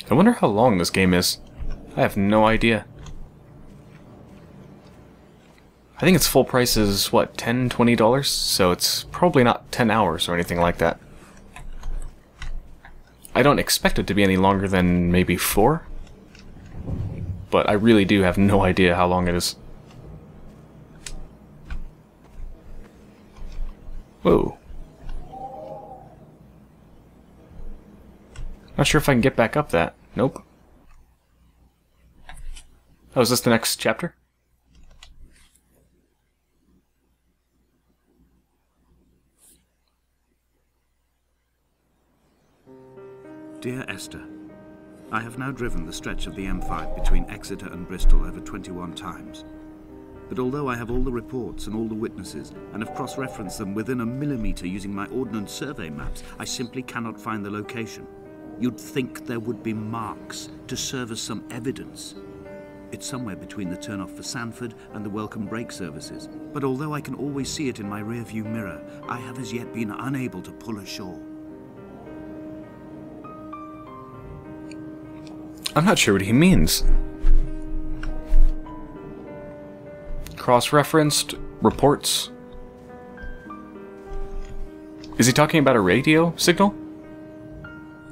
I wonder how long this game is. I have no idea. I think its full price is, what, $10, $20? So it's probably not 10 hours or anything like that. I don't expect it to be any longer than maybe 4. But I really do have no idea how long it is. Whoa. Not sure if I can get back up that. Nope. Oh, is this the next chapter? Dear Esther, I have now driven the stretch of the M5 between Exeter and Bristol over 21 times. But although I have all the reports and all the witnesses, and have cross-referenced them within a millimetre using my Ordnance Survey maps, I simply cannot find the location. You'd think there would be marks to serve as some evidence. It's somewhere between the turn-off for Sanford and the welcome brake services. But although I can always see it in my rear-view mirror, I have as yet been unable to pull ashore. I'm not sure what he means. Cross-referenced reports. Is he talking about a radio signal?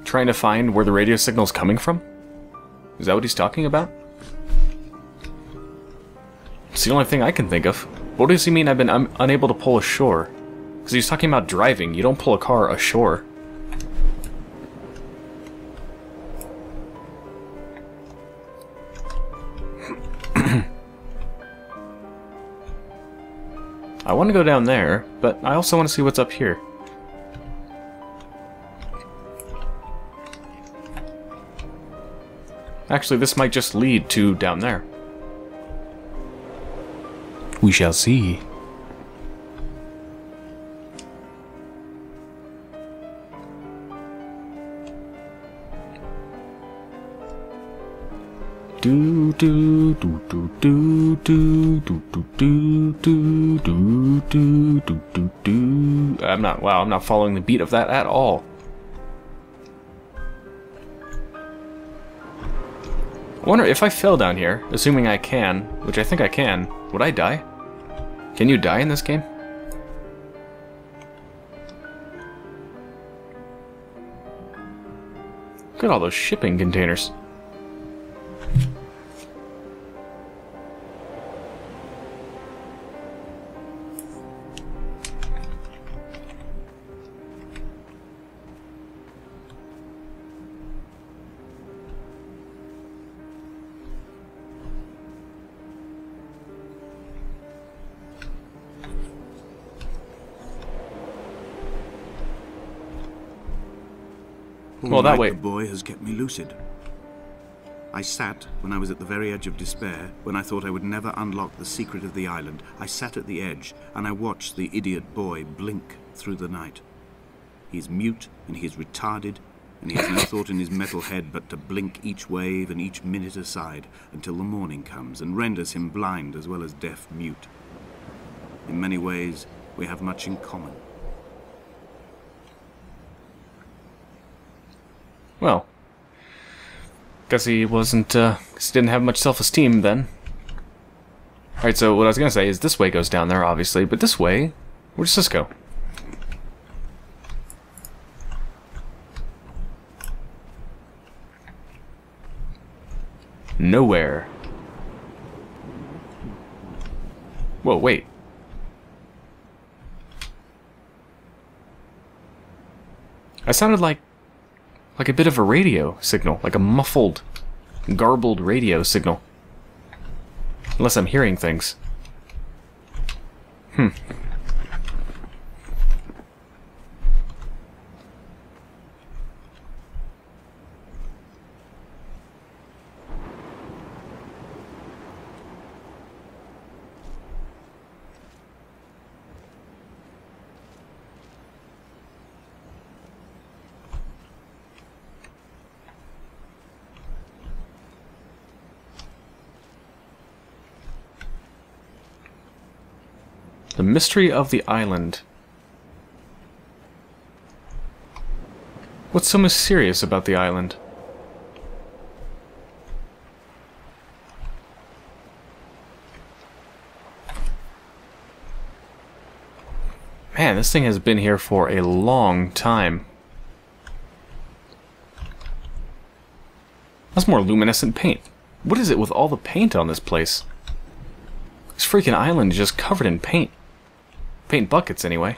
Trying to find where the radio signal's coming from? Is that what he's talking about? It's the only thing I can think of. What does he mean I'm unable to pull ashore? Because he's talking about driving. You don't pull a car ashore. I want to go down there, but I also want to see what's up here. Actually, this might just lead to down there. We shall see. Do do do do do do do do do do do do do do do. I'm not following the beat of that at all. I wonder if I fell down here, assuming I can, which I think I can, would I die? Can you die in this game? Look at all those shipping containers. Well, that way. The boy has kept me lucid. I sat when I was at the very edge of despair, when I thought I would never unlock the secret of the island. I sat at the edge, and I watched the idiot boy blink through the night. He is mute, and he is retarded, and he has no thought in his metal head but to blink each wave and each minute aside until the morning comes and renders him blind as well as deaf-mute. In many ways, we have much in common. Well, guess he wasn't, guess he didn't have much self-esteem then. Alright, so what I was gonna say is this way goes down there, obviously, but this way, where does this go? Nowhere. Whoa, wait. I sounded like a bit of a radio signal, like a muffled, garbled radio signal. Unless I'm hearing things. The mystery of the island. What's so mysterious about the island? Man, this thing has been here for a long time. That's more luminescent paint. What is it with all the paint on this place? This freaking island is just covered in paint. Paint buckets, anyway.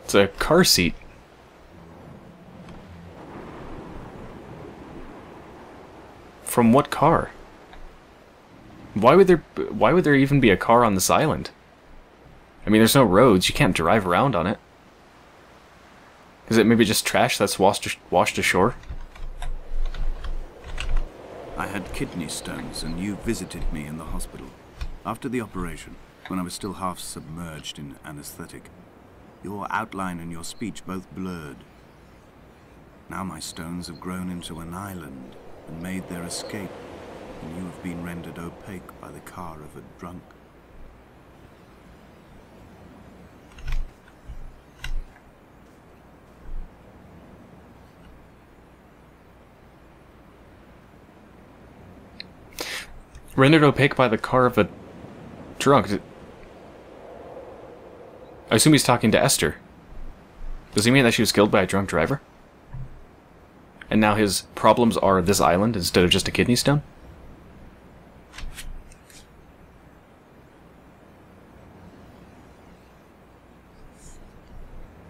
It's a car seat. From what car? Why would there even be a car on this island? I mean, there's no roads. You can't drive around on it. Is it maybe just trash that's washed ashore? I had kidney stones, and you visited me in the hospital. After the operation, when I was still half submerged in anesthetic, your outline and your speech both blurred. Now my stones have grown into an island and made their escape, and you have been rendered opaque by the car of a drunk. Rendered opaque by the car of a drunk. I assume he's talking to Esther. Does he mean that she was killed by a drunk driver? And now his problems are this island instead of just a kidney stone?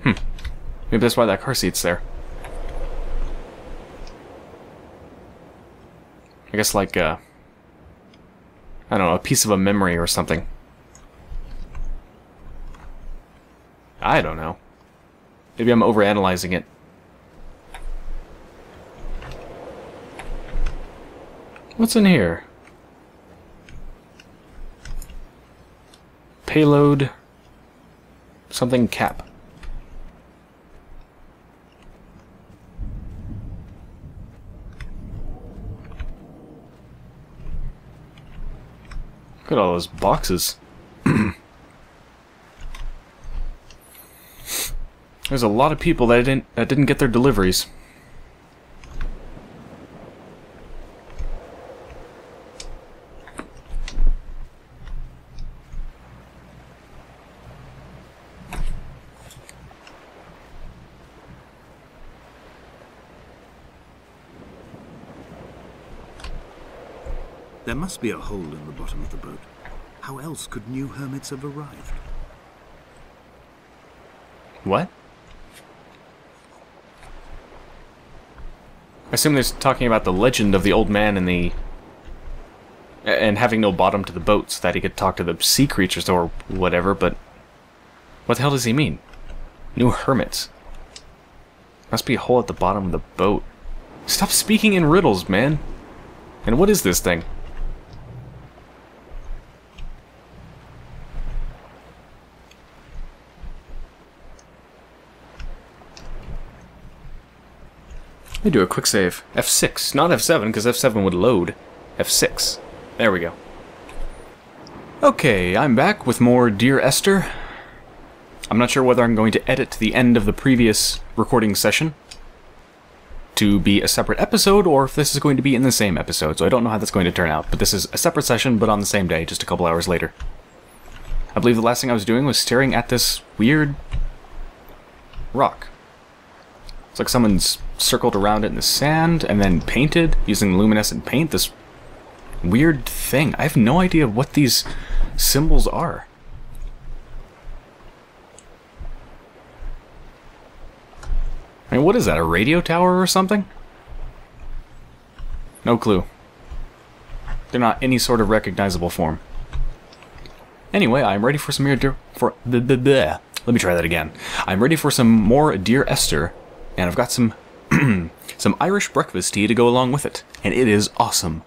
Maybe that's why that car seat's there. I guess like, I don't know, a piece of a memory or something. I don't know. Maybe I'm overanalyzing it. What's in here? Payload... something cap. Look at all those boxes. There's a lot of people that didn't get their deliveries. There must be a hole in the bottom of the boat. How else could new hermits have arrived? What? I assume they're talking about the legend of the old man and having no bottom to the boat so that he could talk to the sea creatures or whatever, but what the hell does he mean? New hermits. Must be a hole at the bottom of the boat. Stop speaking in riddles, man. And what is this thing? Let me do a quick save. F6, not F7, because F7 would load. F6. There we go. Okay, I'm back with more Dear Esther. I'm not sure whether I'm going to edit the end of the previous recording session to be a separate episode, or if this is going to be in the same episode, so I don't know how that's going to turn out. But this is a separate session, but on the same day, just a couple hours later. I believe the last thing I was doing was staring at this weird rock. It's like someone's circled around it in the sand and then painted using luminescent paint this weird thing. I have no idea what these symbols are. I mean, what is that, a radio tower or something? No clue. They're not any sort of recognizable form. Anyway, I'm ready for some Let me try that again. I'm ready for some more Dear Esther. And I've got some some Irish breakfast tea to go along with it. And it is awesome.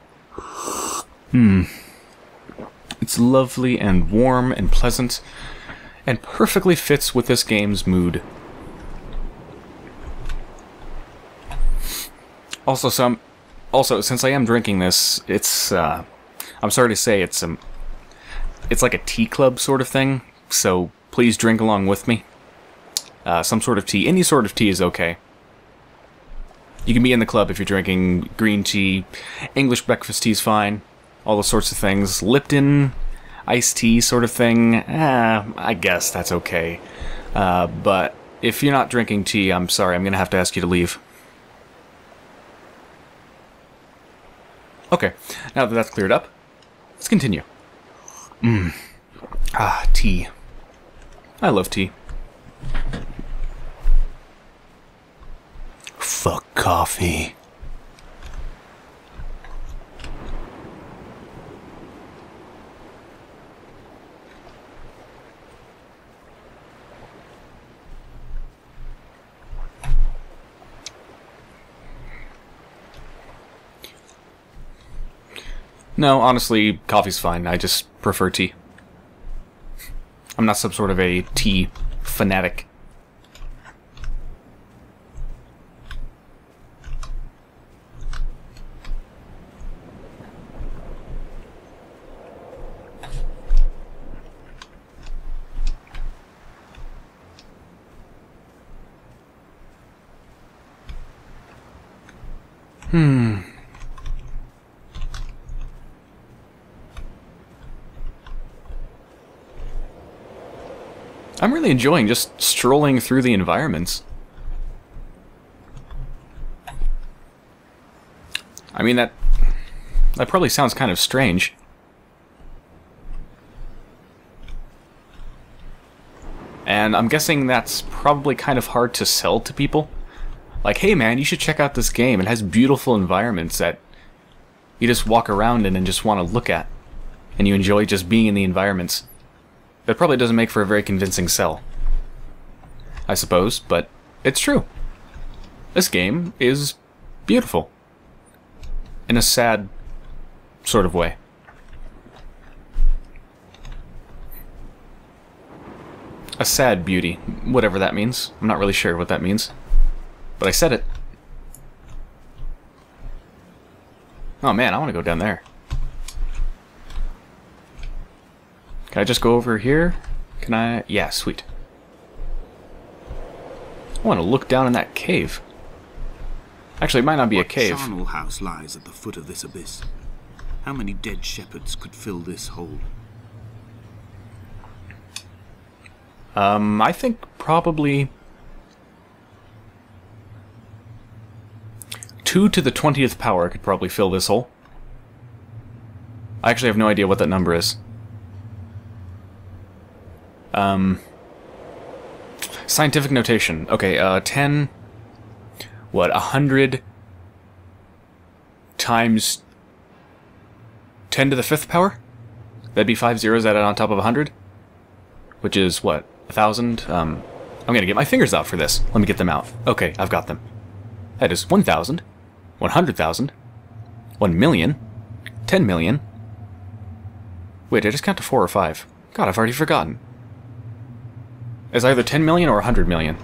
It's lovely and warm and pleasant and perfectly fits with this game's mood. Also, since I am drinking this, it's, I'm sorry to say, it's like a tea club sort of thing, so please drink along with me. Some sort of tea. Any sort of tea is okay. You can be in the club if you're drinking green tea. English breakfast tea is fine. All those sorts of things. Lipton, iced tea sort of thing. I guess that's okay. But if you're not drinking tea, I'm sorry. I'm going to have to ask you to leave. Okay. Now that that's cleared up, let's continue. Tea. I love tea. Fuck coffee. No, honestly, coffee's fine. I just prefer tea. I'm not some sort of a tea fanatic. I'm really enjoying just strolling through the environments. I mean, that probably sounds kind of strange. And I'm guessing that's probably kind of hard to sell to people. Like, hey man, you should check out this game. It has beautiful environments that you just walk around in and just want to look at. And you enjoy just being in the environments. That probably doesn't make for a very convincing sell, I suppose, but it's true. This game is beautiful. In a sad sort of way. A sad beauty, whatever that means. I'm not really sure what that means. But I said it. Oh man, I want to go down there. Can I just go over here? Can I? Yeah, sweet. I want to look down in that cave. Actually, it might not be a cave. What charnel house lies at the foot of this abyss? How many dead shepherds could fill this hole? I think probably 2 to the 20th power could probably fill this hole. I actually have no idea what that number is. Scientific notation. Okay, 10... What, 100 times 10 to the 5th power? That'd be 5 zeros added on top of 100? Which is, what, 1,000? I'm gonna get my fingers out for this. Let me get them out. Okay, I've got them. That is 1,000, 100,000, 1 million, 10 million. Wait, did I just count to 4 or 5? God, I've already forgotten. It's either 10 million or 100 million.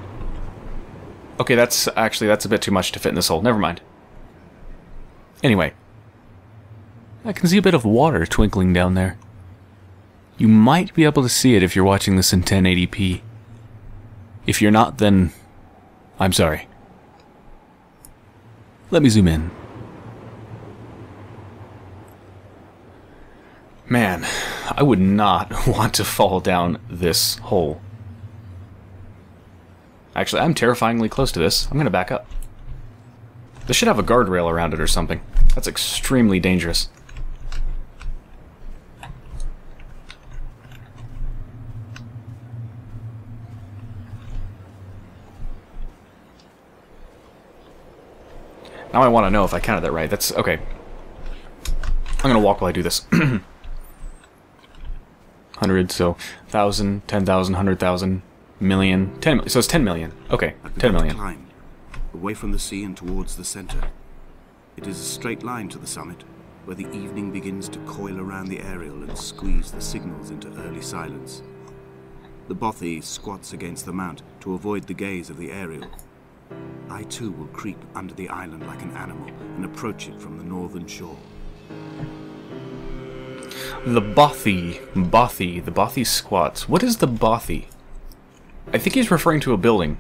Okay, that's a bit too much to fit in this hole. Never mind. Anyway. I can see a bit of water twinkling down there. You might be able to see it if you're watching this in 1080p. If you're not, then I'm sorry. Let me zoom in. Man, I would not want to fall down this hole. Actually, I'm terrifyingly close to this. I'm gonna back up. This should have a guardrail around it or something. That's extremely dangerous. Now I want to know if I counted that right. That's okay. I'm gonna walk while I do this. 100, so 1,000, 10,000, 100,000, million, 10. So it's 10 million. Okay, 10 million. Climb, away from the sea and towards the center. It is a straight line to the summit, where the evening begins to coil around the aerial and squeeze the signals into early silence. The Bothy squats against the mount to avoid the gaze of the aerial, I too will creep under the island like an animal and approach it from the northern shore. The Bothy. The Bothy squats. What is the Bothy? I think he's referring to a building,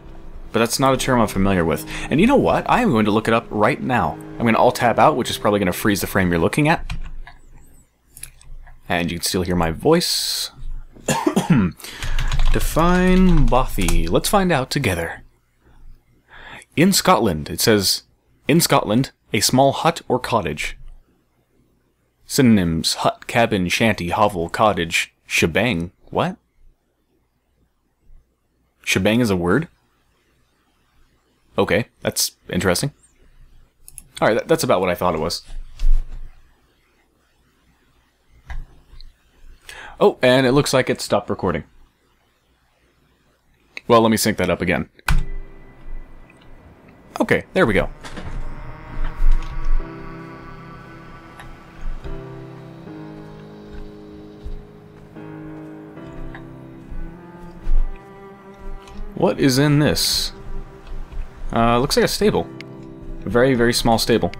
but that's not a term I'm familiar with. And you know what? I am going to look it up right now. I'm going to Alt-Tab out, which is probably going to freeze the frame you're looking at. And you can still hear my voice. Define Bothy. Let's find out together. In Scotland, it says, in Scotland, a small hut or cottage. Synonyms: hut, cabin, shanty, hovel, cottage, shebang. What? Shebang is a word? Okay, that's interesting. Alright, that's about what I thought it was. Oh, and it looks like it stopped recording. Well, let me sync that up again. Okay, there we go. What is in this? Looks like a stable. A very, very small stable.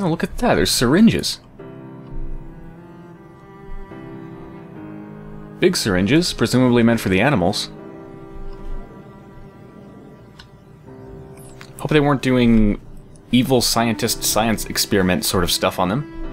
Oh, look at that. There's syringes. Big syringes, presumably meant for the animals. Hope they weren't doing evil scientist science experiment sort of stuff on them.